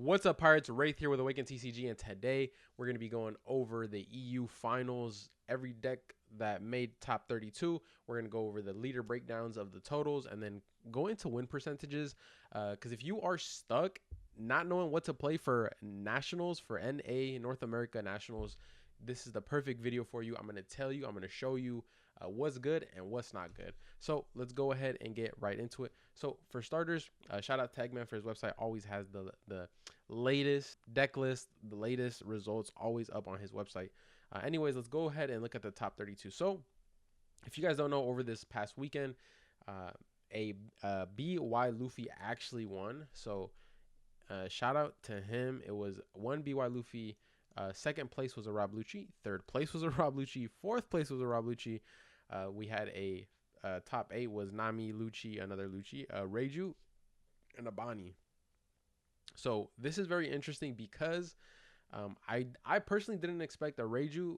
What's up, Pirates? Wraith here with Awaken TCG, and today we're going to be going over the EU finals. Every deck that made top 32, we're going to go over the leader breakdowns of the totals and then go into win percentages. Because if you are stuck not knowing what to play for nationals, for NA, North America nationals, this is the perfect video for you. I'm going to tell you, I'm going to show you what's good and what's not good. So let's go ahead and get right into it. So for starters, shout out Tagman for his website. Always has the latest deck list, the latest results always up on his website. Anyways, let's go ahead and look at the top 32. So if you guys don't know, over this past weekend, a BY Luffy actually won. So shout out to him. It was one BY Luffy. Second place was a Rob Lucci. Third place was a Rob Lucci. Fourth place was a Rob Lucci. We had a top 8 was Nami, Lucci, another Lucci, Reiju, and Abani. So this is very interesting because I personally didn't expect a Reiju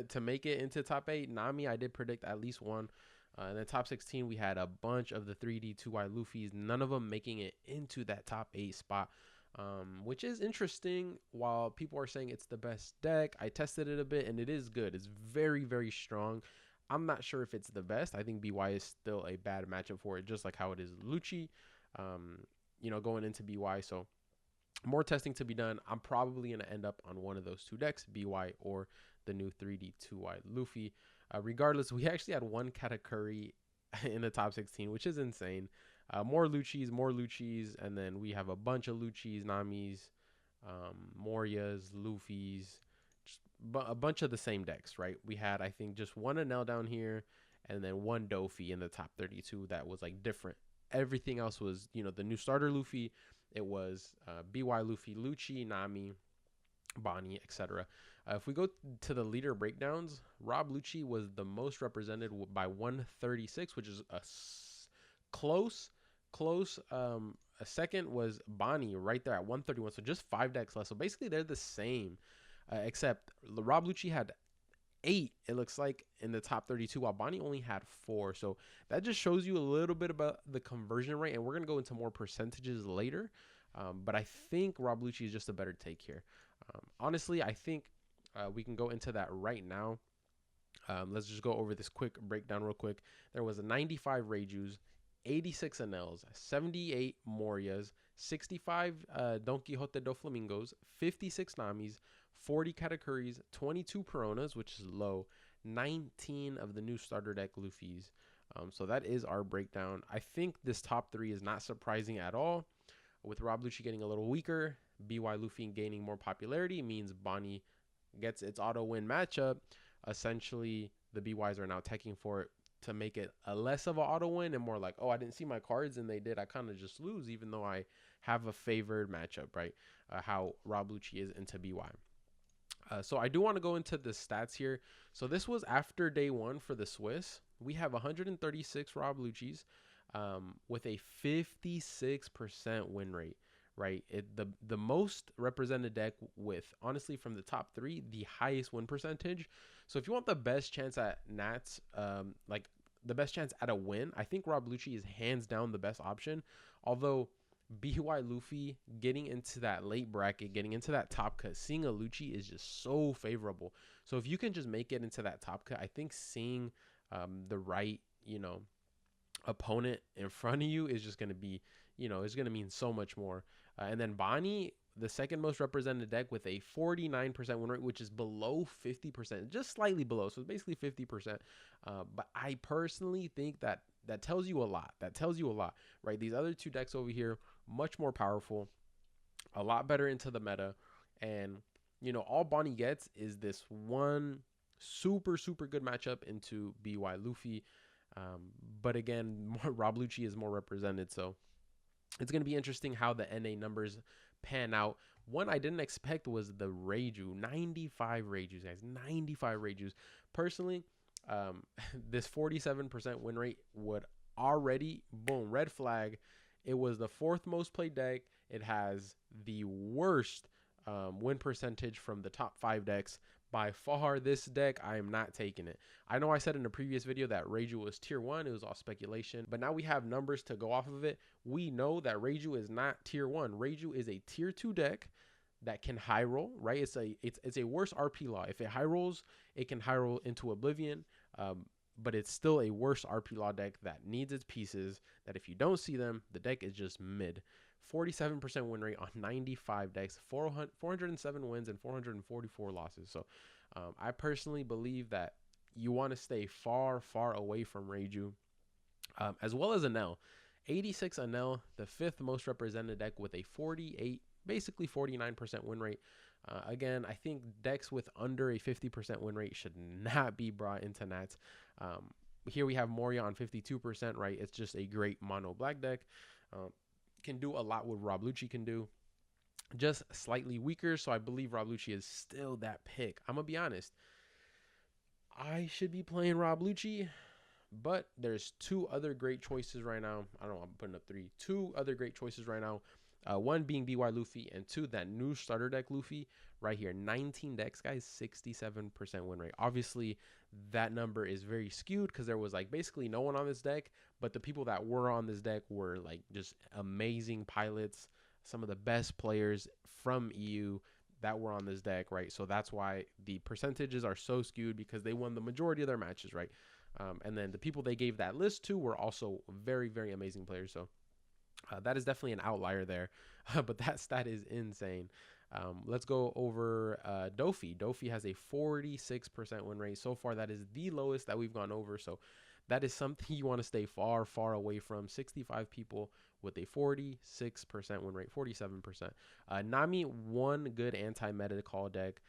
to make it into top 8. Nami, I did predict at least one. In the top 16, we had a bunch of the 3D 2Y Luffys, none of them making it into that top 8 spot, which is interesting. While people are saying it's the best deck, I tested it a bit, and it is good. It's very, very strong. I'm not sure if it's the best. I think BY is still a bad matchup for it, just like how it is Lucci, going into BY. So more testing to be done. I'm probably going to end up on one of those two decks, BY or the new 3D 2Y Luffy. Regardless, we actually had one Katakuri in the top 16, which is insane. More Luccis, and then we have a bunch of Luccis, Namis, Morias, Luffys, just a bunch of the same decks, right? We had, I think, just one Enel down here, and then one Dofi in the top 32 that was like different. Everything else was, the new starter Luffy. It was BY Luffy, Lucci, Nami, Bonnie, etc. If we go to the leader breakdowns, Rob Lucci was the most represented by 136, which is a close. A second was Bonnie right there at 131, so just 5 decks less. So basically, they're the same, except Rob Lucci had 8, it looks like, in the top 32, while Bonnie only had 4. So that just shows you a little bit about the conversion rate, and we're going to go into more percentages later. But I think Rob Lucci is just a better take here. Honestly, I think we can go into that right now. Let's just go over this quick breakdown real quick. There was a 95 Reijus, 86 Enels, 78 Morias, 65 Don Quixote do Flamingos, 56 Namis, 40 Katakuris, 22 Peronas, which is low, 19 of the new starter deck Luffys. So that is our breakdown. I think this top 3 is not surprising at all. With Rob Lucci getting a little weaker, BY Luffy gaining more popularity means Bonnie gets its auto win matchup. Essentially, the BYs are now teching for it to make it a less of an auto win and more like, oh, I didn't see my cards and they did. I kind of just lose, even though I have a favored matchup, right? How Rob Lucci is into BY. So I do want to go into the stats here. So this was after day 1 for the Swiss. We have 136 Rob Lucci's with a 56% win rate, right? The most represented deck with, honestly, from the top 3, the highest win percentage. So if you want the best chance at Nats, like the best chance at a win, I think Rob Lucci is hands down the best option. Although BY Luffy getting into that late bracket, getting into that top cut, seeing a Lucci is just so favorable. So if you can just make it into that top cut, I think seeing the right, opponent in front of you is just going to be, it's going to mean so much more. And then Bonnie, the second most represented deck with a 49% win rate, which is below 50%, just slightly below. So it's basically 50%. But I personally think that tells you a lot. That tells you a lot, right? These other 2 decks over here, much more powerful, a lot better into the meta. And, all Bonnie gets is this one super, super good matchup into BY Luffy. But again, Rob Lucci is more represented. So it's going to be interesting how the NA numbers pan out. One I didn't expect was the Reiju. 95 Reijus, guys. 95 Reijus. Personally, this 47% win rate would already, boom, red flag. It was the 4th most played deck. It has the worst win percentage from the top 5 decks. By far, this deck, I am not taking it. I know I said in a previous video that Reiju was tier 1. It was all speculation. But now we have numbers to go off of it. We know that Reiju is not tier 1. Reiju is a tier 2 deck that can high roll, right? It's a worse RP law. If it high rolls, it can high roll into Oblivion. But it's still a worse RP law deck that needs its pieces, that if you don't see them, the deck is just mid. 47% win rate on 95 decks, 407 wins and 444 losses. So I personally believe that you want to stay far, far away from Reiju, as well as Enel. 86 Enel, the 5th most represented deck with a 48, basically 49% win rate. Again, I think decks with under a 50% win rate should not be brought into Nats. Here we have Moria on 52%, right? It's just a great mono black deck. Can do a lot what Rob Lucci can do, just slightly weaker. So I believe Rob Lucci is still that pick. I'm gonna be honest, I should be playing Rob Lucci, but there's 2 other great choices right now. I don't know, I'm putting up 3. 2 other great choices right now. One being BY Luffy, and 2, that new starter deck Luffy right here. 19 decks, guys, 67% win rate. Obviously, that number is very skewed because there was like basically no one on this deck, but the people that were on this deck were like just amazing pilots, some of the best players from EU that were on this deck, right? So that's why the percentages are so skewed, because they won the majority of their matches, right? And then the people they gave that list to were also very, very amazing players. So that is definitely an outlier there, but that stat is insane. Let's go over Dofi. Dofi has a 46% win rate. So far, that is the lowest that we've gone over. So that is something you want to stay far, far away from. 65 people with a 46% win rate, 47%. Nami, one good anti-meta call deck.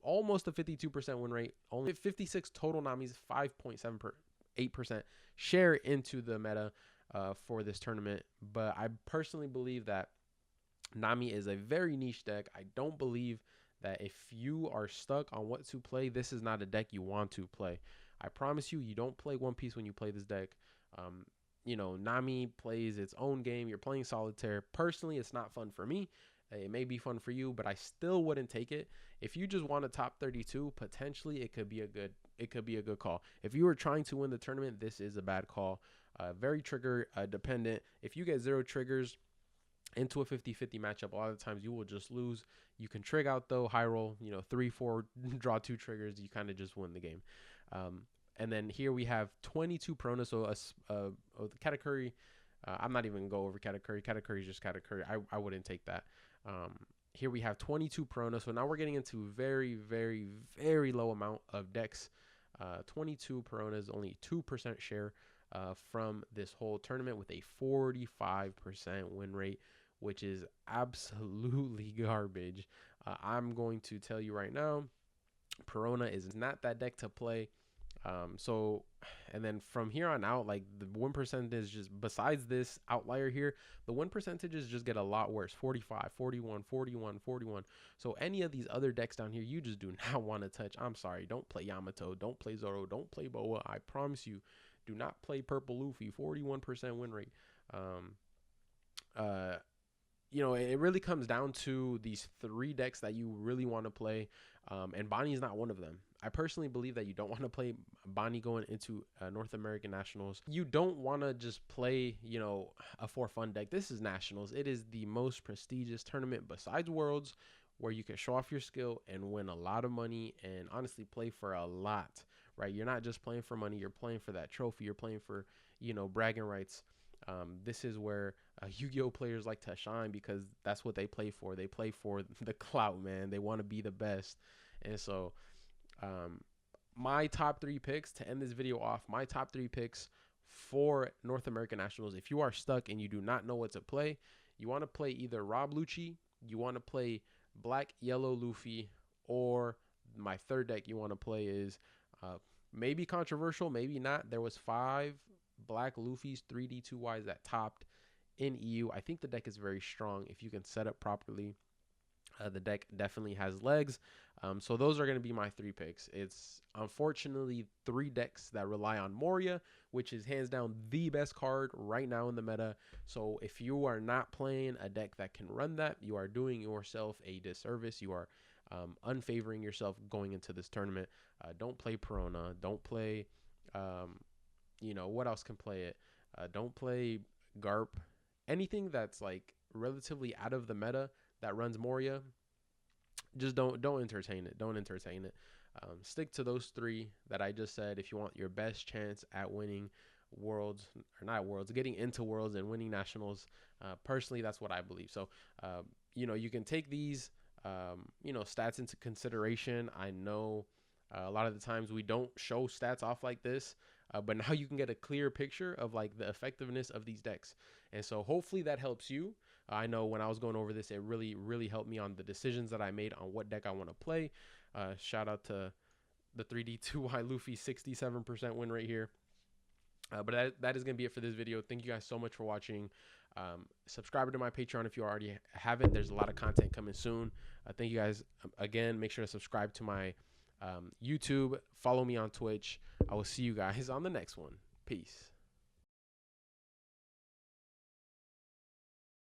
Almost a 52% win rate. Only 56 total Namis, 5.78% share into the meta for this tournament. But I personally believe that Nami is a very niche deck. I don't believe that if you are stuck on what to play, this is not a deck you want to play. I promise you, you don't play One Piece when you play this deck. You know, Nami plays its own game. You're playing Solitaire. Personally, it's not fun for me. It may be fun for you, but I still wouldn't take it. If you just want a top 32, potentially it could be a good call. If you were trying to win the tournament, this is a bad call. Very trigger dependent. If you get 0 triggers into a 50-50 matchup, a lot of times you will just lose. You can trig out though, high roll, 3-4, draw 2 triggers, you kind of just win the game. And then here we have 22 Perona, so the Katakuri. I'm not even gonna go over Katakuri. Katakuri is just Katakuri. I wouldn't take that. Here we have 22 Perona, so now we're getting into very, very, very low amount of decks. 22 Perona is only 2% share from this whole tournament with a 45% win rate, which is absolutely garbage. I'm going to tell you right now, Perona is not that deck to play. And then from here on out, like the win percentage, just besides this outlier here, the win percentages just get a lot worse. 45, 41, 41, 41. So any of these other decks down here, you just do not want to touch. I'm sorry. Don't play Yamato. Don't play Zoro. Don't play Boa. I promise you, do not play Purple Luffy. 41% win rate. It really comes down to these 3 decks that you really want to play. And Bonnie is not one of them. I personally believe that you don't want to play Bonnie going into North American Nationals. You don't want to just play, a for fun deck. This is Nationals. It is the most prestigious tournament besides Worlds, where you can show off your skill and win a lot of money and honestly play for a lot, right? You're not just playing for money. You're playing for that trophy. You're playing for, bragging rights. This is where Yu-Gi-Oh players like to shine, because that's what they play for. They play for the clout, man. They want to be the best. And so my top 3 picks to end this video off, my top 3 picks for North American Nationals. If you are stuck and you do not know what to play, you want to play either Rob Lucci, you want to play Black Yellow Luffy, or my third deck you want to play is maybe controversial, maybe not. There was 5 Black Luffy's 3D 2Ys that topped in EU. I think the deck is very strong if you can set up properly. The deck definitely has legs. So those are going to be my 3 picks. It's unfortunately 3 decks that rely on Moria, which is hands down the best card right now in the meta. So if you are not playing a deck that can run that, you are doing yourself a disservice. You are unfavoring yourself going into this tournament. Don't play Perona. Don't play, what else can play it? Don't play Garp. Anything that's like relatively out of the meta that runs Moria, just don't entertain it. Don't entertain it. Stick to those three that I just said if you want your best chance at winning worlds, or not worlds, getting into worlds and winning nationals. Personally, that's what I believe. So, you can take these, stats into consideration. I know a lot of the times we don't show stats off like this, but now you can get a clear picture of like the effectiveness of these decks. And so hopefully that helps you. I know when I was going over this, it really, really helped me on the decisions that I made on what deck I want to play. Shout out to the 3D2Y Luffy 67% win rate here. But that is going to be it for this video. Thank you guys so much for watching. Subscribe to my Patreon if you already haven't. There's a lot of content coming soon. Thank you guys again. Make sure to subscribe to my YouTube. Follow me on Twitch. I will see you guys on the next one. Peace.